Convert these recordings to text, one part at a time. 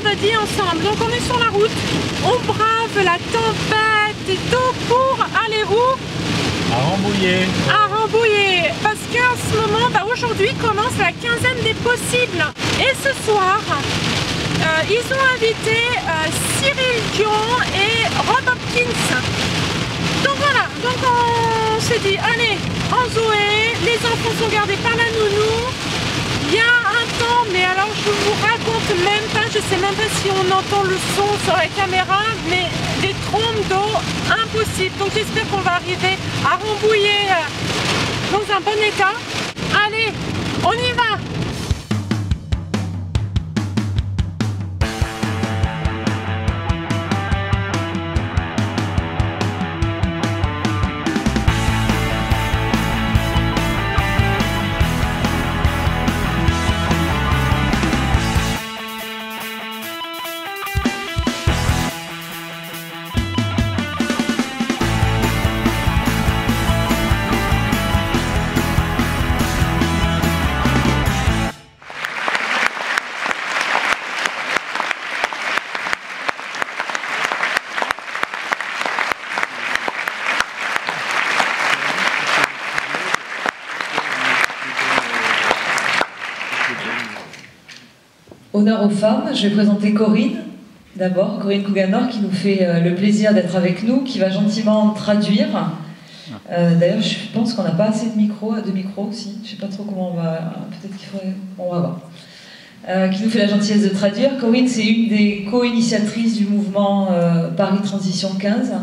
a dit ensemble. Donc on est sur la route, on brave la tempête et tout pour aller où? À Rambouillet. À Rambouillet. Parce qu'en ce moment, aujourd'hui commence la quinzaine des possibles. Et ce soir, ils ont invité Cyril Dion et Rob Hopkins. Donc voilà, donc on s'est dit, allez, en Zoé, les enfants sont gardés par la nounou. Il y a un temps, mais alors je vous raconte même pas, je sais même pas si on entend le son sur la caméra, mais des trompes d'eau, impossible. Donc j'espère qu'on va arriver à Rambouillet dans un bon état. Allez, on y va! Honneur aux femmes, je vais présenter Corinne, d'abord, Corinne Couganor, qui nous fait le plaisir d'être avec nous, qui va gentiment traduire. D'ailleurs, je pense qu'on n'a pas assez de micros aussi, je ne sais pas trop comment on va, peut-être qu'il faudrait, on va voir. Qui nous fait la gentillesse de traduire. Corinne, c'est une des co-initiatrices du mouvement Paris Transition 15,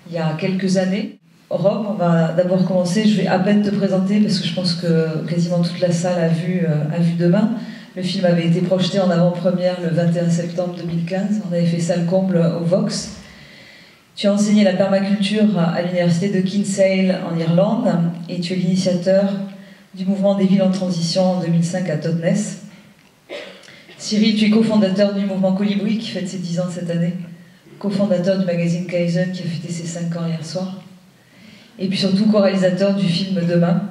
il y a quelques années. Rob, on va d'abord commencer, je vais à peine te présenter, parce que je pense que quasiment toute la salle a vu demain. Le film avait été projeté en avant-première le 21 septembre 2015. On avait fait salle comble au Vox. Tu as enseigné la permaculture à l'université de Kinsale en Irlande et tu es l'initiateur du mouvement des villes en transition en 2005 à Totnes. Cyril, tu es cofondateur du mouvement Colibri qui fête ses 10 ans cette année, cofondateur du magazine Kaizen qui a fêté ses 5 ans hier soir, et puis surtout co-réalisateur du film Demain,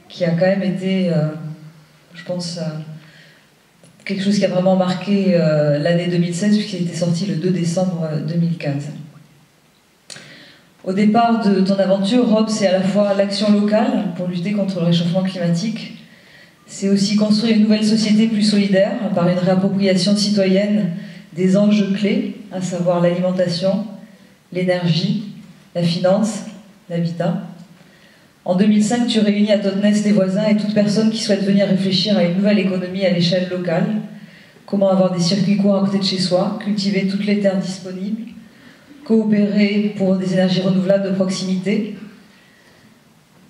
qui a quand même été, je pense, quelque chose qui a vraiment marqué l'année 2016, puisqu'il était sorti le 2 décembre 2015. Au départ de ton aventure, Rob, c'est à la fois l'action locale pour lutter contre le réchauffement climatique, c'est aussi construire une nouvelle société plus solidaire par une réappropriation citoyenne des enjeux clés, à savoir l'alimentation, l'énergie, la finance, l'habitat. En 2005, tu réunis à Totnes tes voisins et toute personne qui souhaite venir réfléchir à une nouvelle économie à l'échelle locale. Comment avoir des circuits courts à côté de chez soi, cultiver toutes les terres disponibles, coopérer pour des énergies renouvelables de proximité,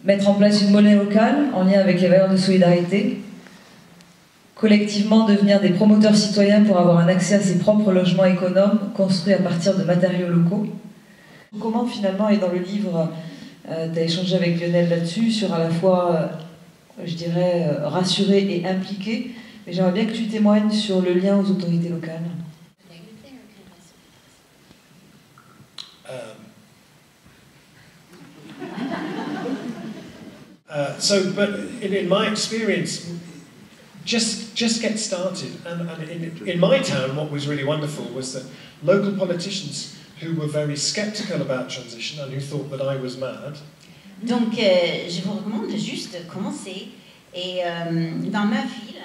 mettre en place une monnaie locale en lien avec les valeurs de solidarité, collectivement devenir des promoteurs citoyens pour avoir un accès à ses propres logements économes construits à partir de matériaux locaux. Comment finalement, et dans le livre, tu as échangé avec Lionel là-dessus, sur à la fois, je dirais, rassurer et impliquer, mais j'aimerais bien que tu témoignes sur le lien aux autorités locales. But in my experience, just get started. And in my town, what was really wonderful was that local politicians who were very sceptical about transition and who thought that I was mad. Donc, je vous recommande de juste commencer. Et dans ma ville,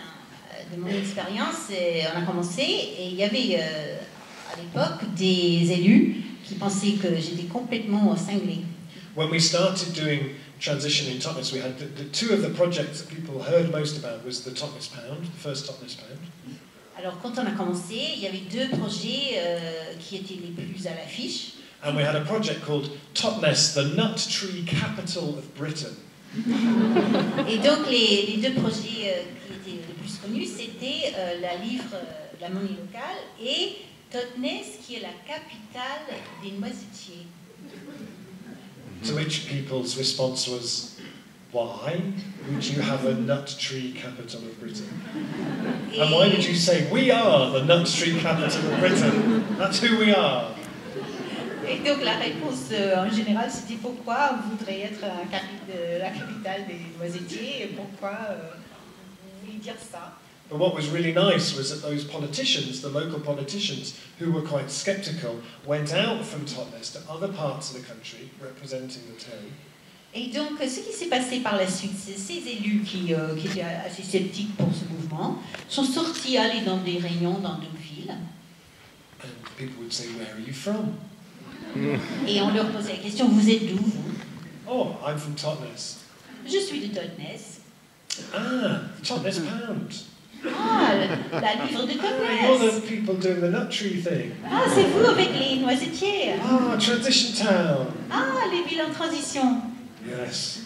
de mon expérience, on a commencé et il y avait à l'époque des élus qui pensaient que j'étais complètement cinglée. When we started doing transition in Totnes, we had the two of the projects that people heard most about was the Totnes Pound, the first Totnes Pound. Alors quand on a commencé, il y avait deux projets qui étaient les plus à l'affiche. And we had a project called Totnes, the Nut Tree Capital of Britain. Et donc les deux projets qui étaient les plus connus, c'était la monnaie locale et Totnes, qui est la capitale des noisetiers. To which people's response was, why would you have a nut tree capital of Britain? And why would you say, we are the nut tree capital of Britain? That's who we are. Et donc la réponse en général c'était pourquoi on voudrait être la capitale des noisetiers et pourquoi vous voulez dire ça. But what was really nice was that those politicians, the local politicians, who were quite sceptical, went out from Totnes to other parts of the country, representing the town. Et donc, ce qui s'est passé par la suite, c'est ces élus qui étaient assez sceptiques pour ce mouvement sont sortis, aller dans des réunions dans d'autres villes. And people would say, "Where are you from?" Et on leur posait la question, vous êtes d'où, vous? Oh, I'm from Totnes. Je suis de Totnes. Ah, Totnes Pound. Ah, la livre de You're Totnes. the people doing the nut tree thing. Ah, c'est vous avec les noisetiers. Ah, Transition Town. Ah, les villes en transition. Yes.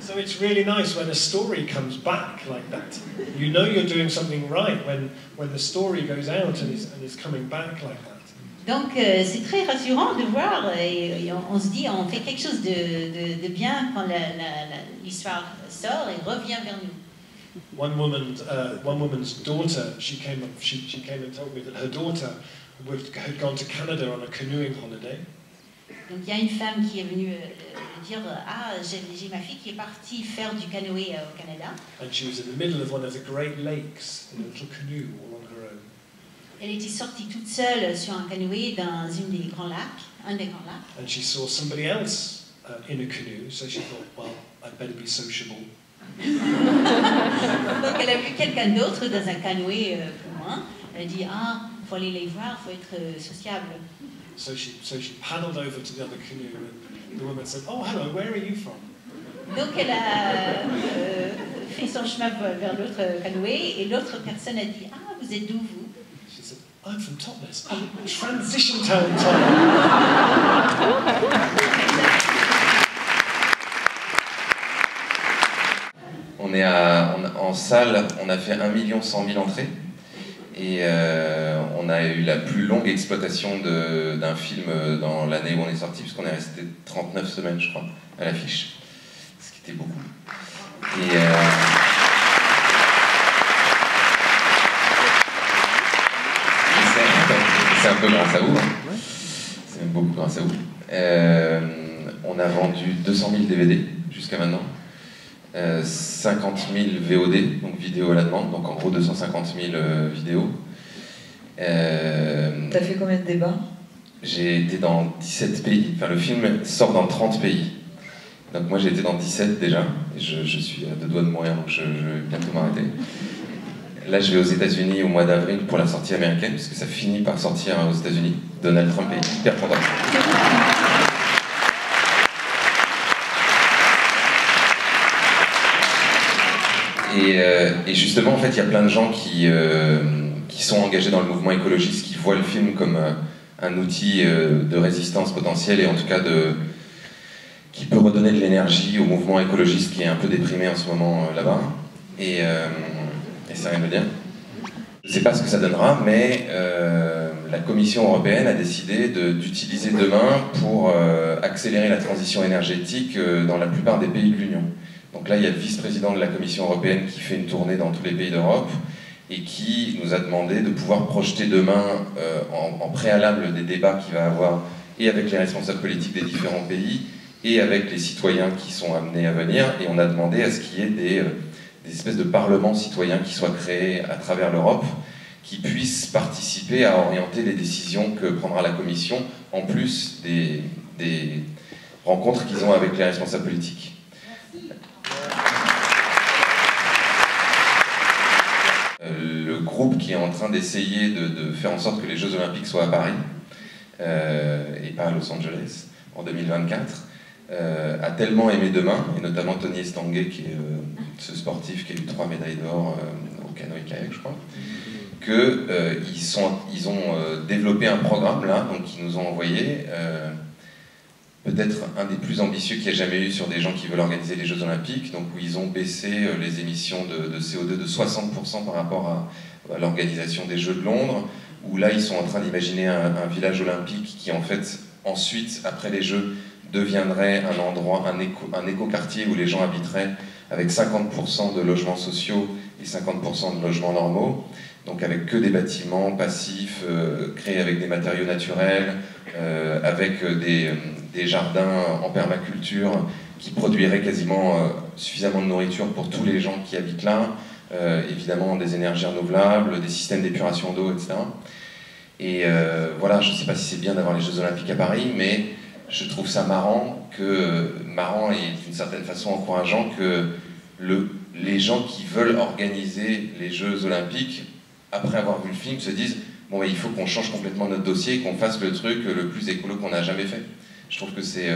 So it's really nice when a story comes back like that. You know you're doing something right when the story goes out and is coming back like that. Donc, c'est très rassurant de voir, et on se dit, on fait quelque chose de bien quand l'histoire sort et revient vers nous. One woman's daughter, she came and told me that her daughter had gone to Canada on a canoeing holiday. Donc il y a une femme qui est venue dire ah j'ai ma fille qui est partie faire du canoë au Canada. And she was in the middle of one of the Great Lakes in a little canoe all on her own. Elle était sortie toute seule sur un canoë dans un des grands lacs. And she saw somebody else in a canoe, so she thought, well, I'd better be sociable. Donc elle a vu quelqu'un d'autre dans un canoë plus loin. Elle a dit ah faut aller les voir, faut être sociable. So she paddled over to the other canoe, and the woman said, "Oh, hello, where are you from?" Donc elle a fait son chemin vers l'autre canoë et l'autre personne a dit ah vous êtes d'où vous? She said, "I'm from Totnes. Oh, Transition Town, Tom." On est en salle, on a fait 1 100 000 entrées. Et on a eu la plus longue exploitation d'un film dans l'année où on est sorti, puisqu'on est resté 39 semaines, je crois, à l'affiche. Ce qui était beaucoup. Et c'est un peu grâce à vous. Hein. C'est même beaucoup grâce à vous. On a vendu 200 000 DVD jusqu'à maintenant. 50 000 VOD, donc vidéo à la demande, donc en gros 250 000 vidéos. T'as fait combien de débats? J'ai été dans 17 pays, enfin le film sort dans 30 pays. Donc moi j'ai été dans 17 déjà, et je suis à 2 doigts de mourir, donc je vais bientôt m'arrêter. Là je vais aux États-Unis au mois d'avril pour la sortie américaine, parce que ça finit par sortir aux États-Unis. Donald Trump est hyper content. Et justement, en fait, il y a plein de gens qui sont engagés dans le mouvement écologiste, qui voient le film comme un outil de résistance potentielle et en tout cas qui peut redonner de l'énergie au mouvement écologiste qui est un peu déprimé en ce moment là-bas. Et c'est rien de dire. Je ne sais pas ce que ça donnera, mais la Commission européenne a décidé d'utiliser demain pour accélérer la transition énergétique dans la plupart des pays de l'Union. Donc là, il y a le vice-président de la Commission européenne qui fait une tournée dans tous les pays d'Europe et qui nous a demandé de pouvoir projeter demain, en préalable des débats qu'il va avoir, et avec les responsables politiques des différents pays, et avec les citoyens qui sont amenés à venir. Et on a demandé à ce qu'il y ait des espèces de parlements citoyens qui soient créés à travers l'Europe, qui puissent participer à orienter les décisions que prendra la Commission, en plus des rencontres qu'ils ont avec les responsables politiques. Le groupe qui est en train d'essayer de faire en sorte que les Jeux Olympiques soient à Paris et pas à Los Angeles en 2024 a tellement aimé demain, et notamment Tony Estanguet qui est ce sportif qui a eu 3 médailles d'or au canoë-kayak je crois, qu'ils ont développé un programme là, donc qu'ils nous ont envoyé peut-être un des plus ambitieux qu'il y ait jamais eu sur des gens qui veulent organiser les Jeux Olympiques, donc où ils ont baissé les émissions de CO2 de 60% par rapport à l'organisation des Jeux de Londres, où là ils sont en train d'imaginer un village olympique qui en fait ensuite, après les Jeux, deviendrait un endroit, un éco-quartier où les gens habiteraient avec 50% de logements sociaux et 50% de logements normaux, donc avec que des bâtiments passifs, créés avec des matériaux naturels, avec des jardins en permaculture qui produiraient quasiment suffisamment de nourriture pour tous les gens qui habitent là, évidemment des énergies renouvelables, des systèmes d'épuration d'eau, etc. Et voilà, je ne sais pas si c'est bien d'avoir les Jeux Olympiques à Paris, mais je trouve ça marrant et d'une certaine façon encourageant que les gens qui veulent organiser les Jeux Olympiques, après avoir vu le film, se disent « Bon, il faut qu'on change complètement notre dossier et qu'on fasse le truc le plus écolo qu'on n'a jamais fait. » Je trouve que c'est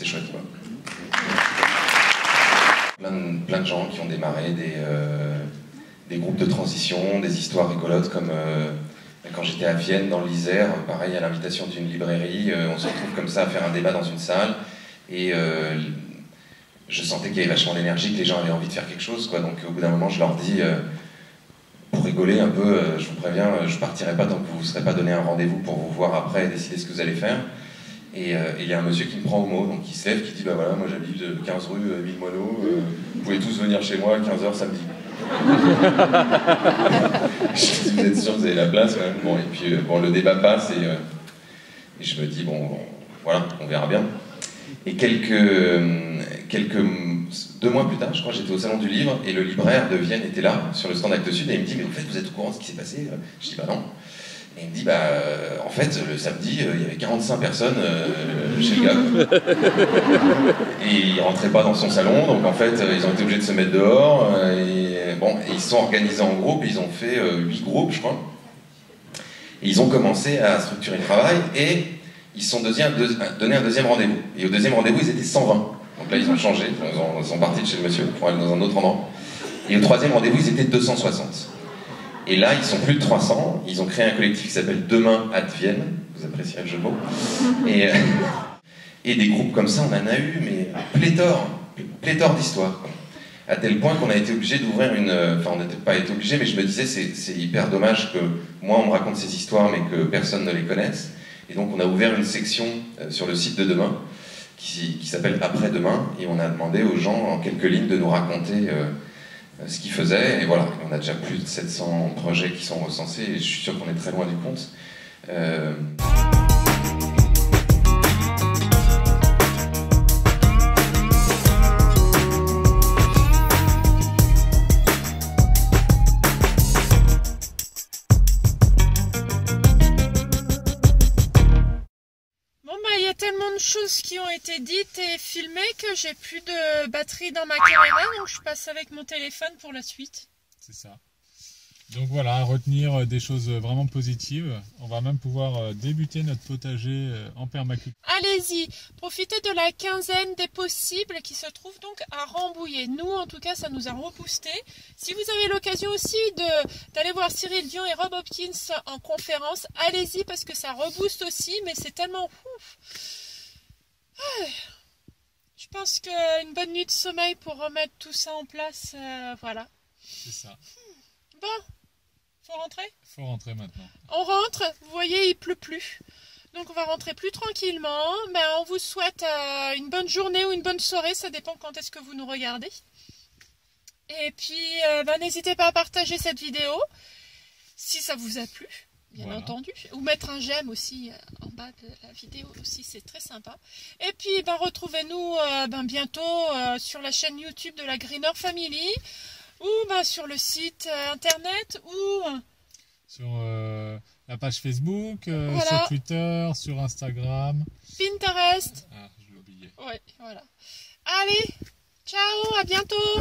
chouette. Quoi. Plein de gens qui ont démarré des groupes de transition, des histoires rigolotes comme quand j'étais à Vienne dans l'Isère, pareil à l'invitation d'une librairie, on se retrouve comme ça à faire un débat dans une salle et je sentais qu'il y avait vachement d'énergie, que les gens avaient envie de faire quelque chose, quoi. Donc au bout d'un moment je leur dis, pour rigoler un peu, je vous préviens, je partirai pas tant que vous ne serez pas donné un rendez-vous pour vous voir après et décider ce que vous allez faire. Et il y a un monsieur qui me prend au mot, donc il se lève, qui dit bah voilà, moi j'habite 15 rue Villemoineau, vous pouvez tous venir chez moi à 15h samedi. Je dis vous êtes sûr que vous avez la place quand même. Bon, et puis bon, le débat passe et je me dis bon voilà, on verra bien. Et 2 mois plus tard, je crois, j'étais au salon du livre et le libraire de Vienne était là sur le stand Actes Sud et il me dit mais en fait vous êtes au courant de ce qui s'est passé? Je dis bah non. Et il me dit, en fait, le samedi, il y avait 45 personnes chez le gars. Et ils rentraient pas dans son salon, donc en fait, ils ont été obligés de se mettre dehors. Et ils se sont organisés en groupe, ils ont fait 8 groupes, je crois. Et ils ont commencé à structurer le travail et ils se sont donné un deuxième rendez-vous. Et au deuxième rendez-vous, ils étaient 120. Donc là, ils ont changé, ils sont partis de chez le monsieur pour aller dans un autre endroit. Et au troisième rendez-vous, ils étaient 260. Et là, ils sont plus de 300, ils ont créé un collectif qui s'appelle Demain à Vienne, vous apprécierez le jeu de mots. Et des groupes comme ça, on en a eu, mais pléthore d'histoires. À tel point qu'on a été obligé d'ouvrir enfin, on n'était pas été obligé, mais je me disais, c'est hyper dommage que moi, on me raconte ces histoires, mais que personne ne les connaisse. Et donc, on a ouvert une section sur le site de Demain, qui s'appelle Après-Demain, et on a demandé aux gens, en quelques lignes, de nous raconter ce qu'ils faisaient, et voilà, on a déjà plus de 700 projets qui sont recensés, et je suis sûr qu'on est très loin du compte. Tellement de choses qui ont été dites et filmées que j'ai plus de batterie dans ma caméra, donc je passe avec mon téléphone pour la suite. C'est ça. Donc voilà, à retenir des choses vraiment positives. On va même pouvoir débuter notre potager en permaculture. Allez-y, profitez de la quinzaine des possibles qui se trouve donc à Rambouillet. Nous, en tout cas, ça nous a reboosté. Si vous avez l'occasion aussi d'aller voir Cyril Dion et Rob Hopkins en conférence, allez-y parce que ça rebooste aussi, mais c'est tellement ouf. Je pense qu'une bonne nuit de sommeil pour remettre tout ça en place, voilà. C'est ça. Bon, faut rentrer? Faut rentrer maintenant. On rentre, vous voyez, il pleut plus. Donc on va rentrer plus tranquillement. Ben, on vous souhaite une bonne journée ou une bonne soirée, ça dépend quand est-ce que vous nous regardez. Et puis, n'hésitez pas à partager cette vidéo, si ça vous a plu. Bien entendu, ou mettre un j'aime aussi en bas de la vidéo aussi, c'est très sympa. Et puis retrouvez-nous bientôt sur la chaîne YouTube de la Greener Family, ou sur le site internet, ou sur la page Facebook, voilà. Sur Twitter, sur Instagram, Pinterest. Ah, je l'ai oublié. Ouais, voilà. Allez, ciao, à bientôt.